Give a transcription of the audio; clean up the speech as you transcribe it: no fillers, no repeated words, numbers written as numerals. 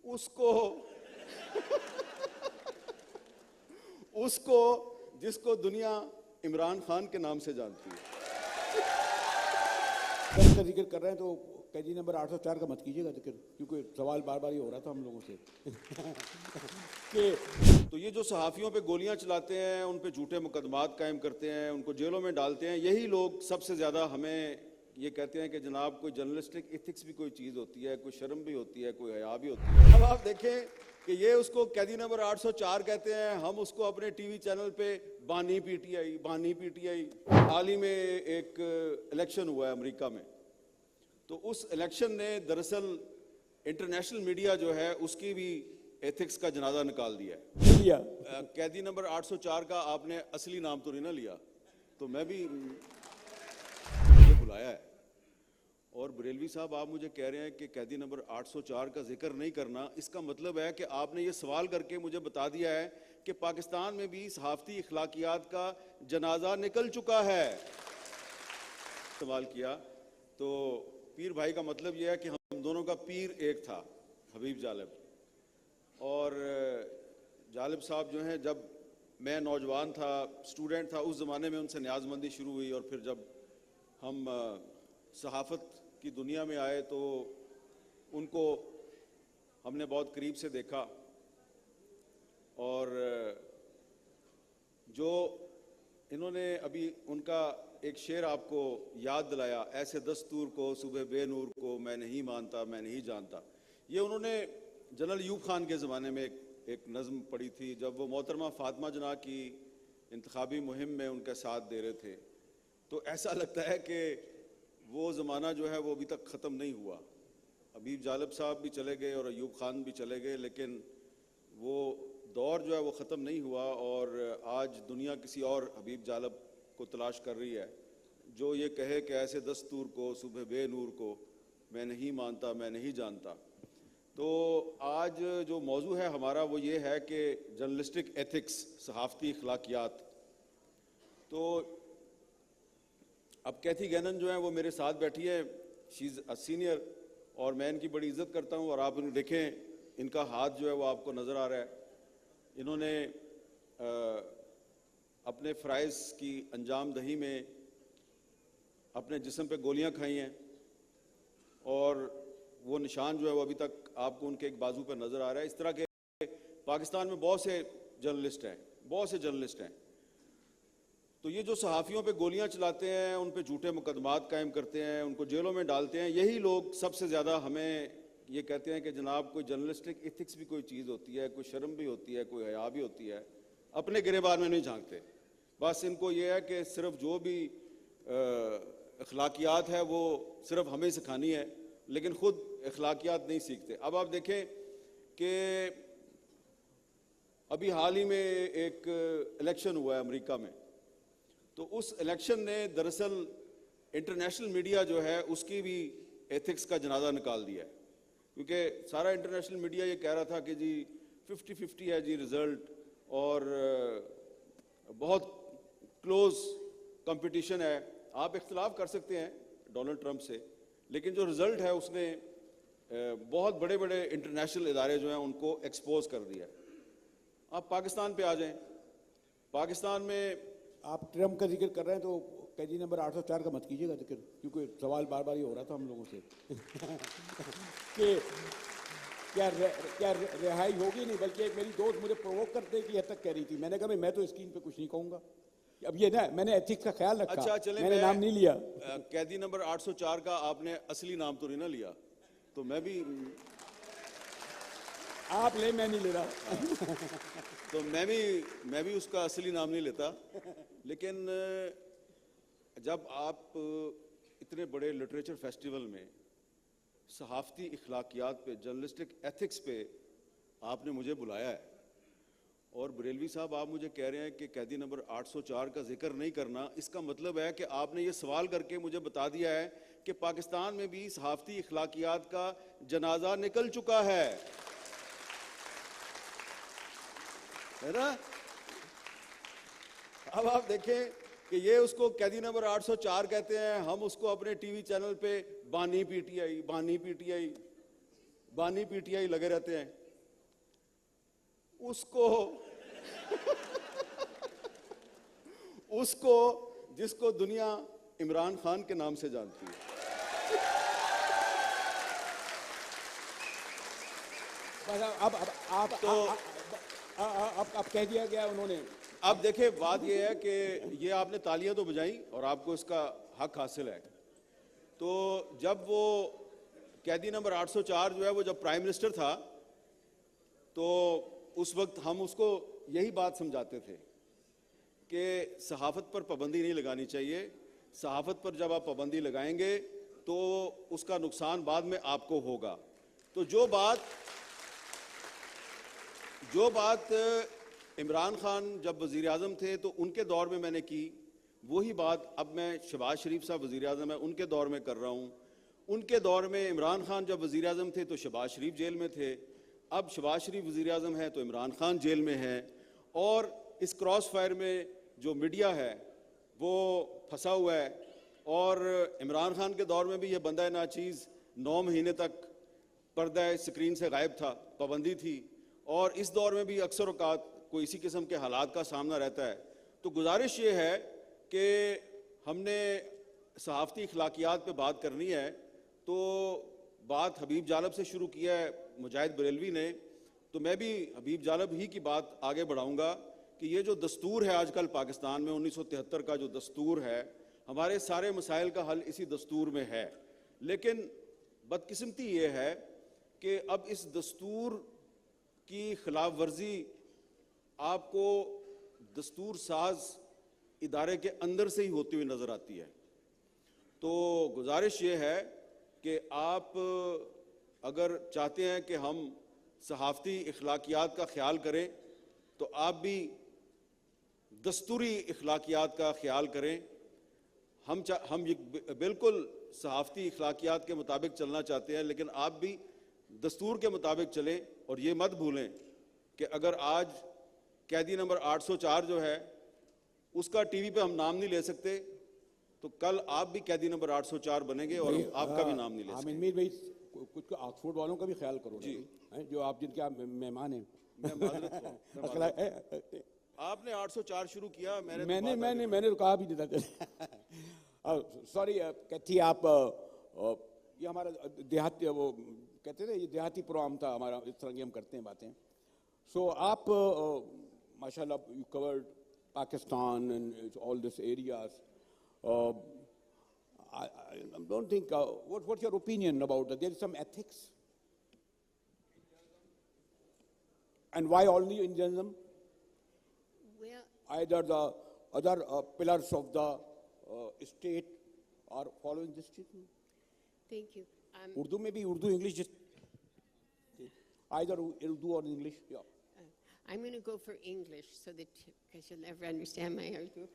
اس کو جس کو دنیا عمران خان کے نام سے جانتی ہے. کا ذکر کر رہے ہیں تو قیدی نمبر 804 کا مت کیجیے گا ذکر، کیونکہ سوال بار بار یہ ہو رہا تھا ہم لوگوں سے کہ تو یہ جو صحافیوں پہ گولیاں چلاتے ہیں، ان پہ جھوٹے مقدمات قائم کرتے ہیں، ان کو جیلوں میں ڈالتے ہیں، یہی لوگ سب سے زیادہ ہمیں یہ کہتے ہیں کہ جناب کوئی جرنلسٹک ایتھکس بھی کوئی چیز ہوتی ہے، کوئی شرم بھی ہوتی ہے، کوئی حیا بھی ہوتی ہے. اب آپ دیکھیں کہ یہ اس کو قیدی نمبر 804 کہتے ہیں، ہم اس کو اپنے ٹی وی چینل پہ بانی پی ٹی آئی. حال ہی میں ایک الیکشن ہوا ہے امریکہ میں، تو اس الیکشن نے دراصل انٹرنیشنل میڈیا جو ہے اس کی بھی ایتھکس کا جنازہ نکال دیا ہے. قیدی نمبر 804 کا آپ نے اصلی نام تو نہیں نہ لیا، تو میں بھی مجھے بلایا ہے. اور بریلوی صاحب آپ مجھے کہہ رہے ہیں کہ قیدی نمبر 804 کا ذکر نہیں کرنا، اس کا مطلب ہے کہ آپ نے یہ سوال کر کے مجھے بتا دیا ہے کہ پاکستان میں بھی صحافتی اخلاقیات کا جنازہ نکل چکا ہے. سوال کیا تو پیر بھائی کا مطلب یہ ہے کہ ہم دونوں کا پیر ایک تھا، حبیب جالب. اور جالب صاحب جو ہیں، جب میں نوجوان تھا، اسٹوڈنٹ تھا، اس زمانے میں ان سے نیاز مندی شروع ہوئی، اور پھر جب ہم صحافت کی دنیا میں آئے تو ان کو ہم نے بہت قریب سے دیکھا. اور جو انہوں نے ابھی ان کا ایک شعر آپ کو یاد دلایا، ایسے دستور کو صبح بے نور کو میں نہیں مانتا میں نہیں جانتا، یہ انہوں نے جنرل ایوب خان کے زمانے میں ایک نظم پڑھی تھی جب وہ محترمہ فاطمہ جناح کی انتخابی مہم میں ان کا ساتھ دے رہے تھے. تو ایسا لگتا ہے کہ وہ زمانہ جو ہے وہ ابھی تک ختم نہیں ہوا. حبیب جالب صاحب بھی چلے گئے اور ایوب خان بھی چلے گئے، لیکن وہ دور جو ہے وہ ختم نہیں ہوا. اور آج دنیا کسی اور حبیب جالب کو تلاش کر رہی ہے جو یہ کہے کہ ایسے دستور کو صبح بے نور کو میں نہیں مانتا میں نہیں جانتا. تو آج جو موضوع ہے ہمارا وہ یہ ہے کہ جرنلسٹک ایتھکس، صحافتی اخلاقیات. تو اب کیتھی گینن جو ہیں وہ میرے ساتھ بیٹھی ہے، شی از اے سینئر، اور میں ان کی بڑی عزت کرتا ہوں. اور آپ ان دیکھیں ان کا ہاتھ جو ہے وہ آپ کو نظر آ رہا ہے. انہوں نے اپنے فرائض کی انجام دہی میں اپنے جسم پہ گولیاں کھائی ہیں، اور وہ نشان جو ہے وہ ابھی تک آپ کو ان کے ایک بازو پہ نظر آ رہا ہے. اس طرح کے پاکستان میں بہت سے جرنلسٹ ہیں. تو یہ جو صحافیوں پہ گولیاں چلاتے ہیں، ان پہ جھوٹے مقدمات قائم کرتے ہیں، ان کو جیلوں میں ڈالتے ہیں، یہی لوگ سب سے زیادہ ہمیں یہ کہتے ہیں کہ جناب کوئی جرنلسٹک ایتھکس بھی کوئی چیز ہوتی ہے، کوئی شرم بھی ہوتی ہے، کوئی حیا بھی ہوتی ہے. اپنے گریبان میں نہیں جھانکتے، بس ان کو یہ ہے کہ صرف جو بھی اخلاقیات ہے وہ صرف ہمیں سکھانی ہے، لیکن خود اخلاقیات نہیں سیکھتے. اب آپ دیکھیں کہ ابھی حال ہی میں ایک الیکشن ہوا ہے امریکہ میں، تو اس الیکشن نے دراصل انٹرنیشنل میڈیا جو ہے اس کی بھی ایتھکس کا جنازہ نکال دیا ہے. کیونکہ سارا انٹرنیشنل میڈیا یہ کہہ رہا تھا کہ جی 50-50 ہے جی رزلٹ، اور بہت کلوز کمپٹیشن ہے. آپ اختلاف کر سکتے ہیں ڈونلڈ ٹرمپ سے، لیکن جو رزلٹ ہے اس نے بہت بڑے بڑے انٹرنیشنل ادارے جو ہیں ان کو ایکسپوز کر دیا ہے. آپ پاکستان پہ آ جائیں. پاکستان میں آپ ٹرمپ کا ذکر کر رہے ہیں تو قیدی نمبر 804 کا مت کیجیے گا ذکر، کیونکہ سوال بار بار یہ ہو رہا تھا ہم لوگوں سے کہ کیا رہائی ہوگی نہیں. بلکہ ایک میری دوست مجھے پرووک کرتے کی حد تک کہہ رہی تھی، میں نے کہا میں تو اسکرین پہ کچھ نہیں کہوں گا. اب یہ نا میں نے ایتھکس کا خیال رکھا. اچھا چلیں، میں نے نام نہیں لیا. قیدی نمبر 804 کا آپ نے اصلی نام تو نہیں نہ لیا، تو میں بھی آپ لے، میں نہیں لے رہا. تو میں بھی اس کا اصلی نام نہیں لیتا. لیکن جب آپ اتنے بڑے لٹریچر فیسٹیول میں صحافتی اخلاقیات پہ، جرنلسٹک ایتھکس پہ آپ نے مجھے بلایا ہے، اور بریلوی صاحب آپ مجھے کہہ رہے ہیں کہ قیدی نمبر 804 کا ذکر نہیں کرنا، اس کا مطلب ہے کہ آپ نے یہ سوال کر کے مجھے بتا دیا ہے کہ پاکستان میں بھی صحافتی اخلاقیات کا جنازہ نکل چکا ہے نا. اب آپ دیکھیں کہ یہ اس کو قیدی نمبر 804 کہتے ہیں، ہم اس کو اپنے ٹی وی چینل پہ بانی پی ٹی آئی بانی پی ٹی آئی لگے رہتے ہیں، اس کو جس کو دنیا عمران خان کے نام سے جانتی ہے. اب کہہ دیا گیا انہوں نے. اب دیکھیں بات یہ ہے کہ یہ آپ نے تالیاں تو بجائیں اور آپ کو اس کا حق حاصل ہے. تو جب وہ قیدی نمبر 804 جو ہے وہ جب پرائم منسٹر تھا تو اس وقت ہم اس کو یہی بات سمجھاتے تھے کہ صحافت پر پابندی نہیں لگانی چاہیے. صحافت پر جب آپ پابندی لگائیں گے تو اس کا نقصان بعد میں آپ کو ہوگا. تو جو بات عمران خان جب وزیر اعظم تھے تو ان کے دور میں نے کی، وہی بات اب میں شہباز شریف صاحب وزیر اعظم ہیں ان کے دور میں کر رہا ہوں. ان کے دور میں عمران خان جب وزیر اعظم تھے تو شہباز شریف جیل میں تھے، اب شہباز شریف وزیر اعظم ہے تو عمران خان جیل میں ہے. اور اس کراس فائر میں جو میڈیا ہے وہ پھنسا ہوا ہے. اور عمران خان کے دور میں بھی یہ بندہ ناچیز 9 مہینے تک پردہ اسکرین سے غائب تھا، پابندی تھی. اور اس دور میں بھی اکثر اوقات کوئی اسی قسم کے حالات کا سامنا رہتا ہے. تو گزارش یہ ہے کہ ہم نے صحافتی اخلاقیات پہ بات کرنی ہے تو بات حبیب جالب سے شروع کیا ہے مجاہد بریلوی نے، تو میں بھی حبیب جالب ہی کی بات آگے بڑھاؤں گا کہ یہ جو دستور ہے آج کل پاکستان میں 1973 کا جو دستور ہے، ہمارے سارے مسائل کا حل اسی دستور میں ہے. لیکن بدقسمتی یہ ہے کہ اب اس دستور کی خلاف ورزی آپ کو دستور ساز ادارے کے اندر سے ہی ہوتی ہوئی نظر آتی ہے. تو گزارش یہ ہے کہ آپ اگر چاہتے ہیں کہ ہم صحافتی اخلاقیات کا خیال کریں تو آپ بھی دستوری اخلاقیات کا خیال کریں. ہم بالکل صحافتی اخلاقیات کے مطابق چلنا چاہتے ہیں، لیکن آپ بھی دستور کے مطابق چلیں. اور یہ مت بھولیں کہ اگر آج قیدی نمبر 804 جو ہے اس کا ٹی وی پہ ہم نام نہیں لے سکتے تو کل آپ بھی قیدی نمبر 804 بنیں گے اور آپ کا بھی نام نہیں لے سکتے. میر بھائی کچھ آکسفورڈ والوں کا بھی خیال کرو جی، جو آپ جن کے آپ مہمان ہیں. میں معذرت ہوں. آپ نے 804 شروع کیا، میں نے تو کہا بھی نہیں تھا. سوری کہتی آپ یہ ہمارا دیہاتی وہ کہتے تھے یہ دیہاتی پروگرام تھا ہمارا، اس طرح کی ہم کرتے ہیں باتیں. سو آپ ماشاء اللہ you covered Pakistan and all this areas. I don't think, what's your opinion about that? There is some ethics. And why only in journalism? Well, Either the other pillars of the state are following this treatment. thank you. Urdu maybe Urdu, English, just either Urdu or English. Yeah. I'm going to go for English so that because you'll never understand my Urdu.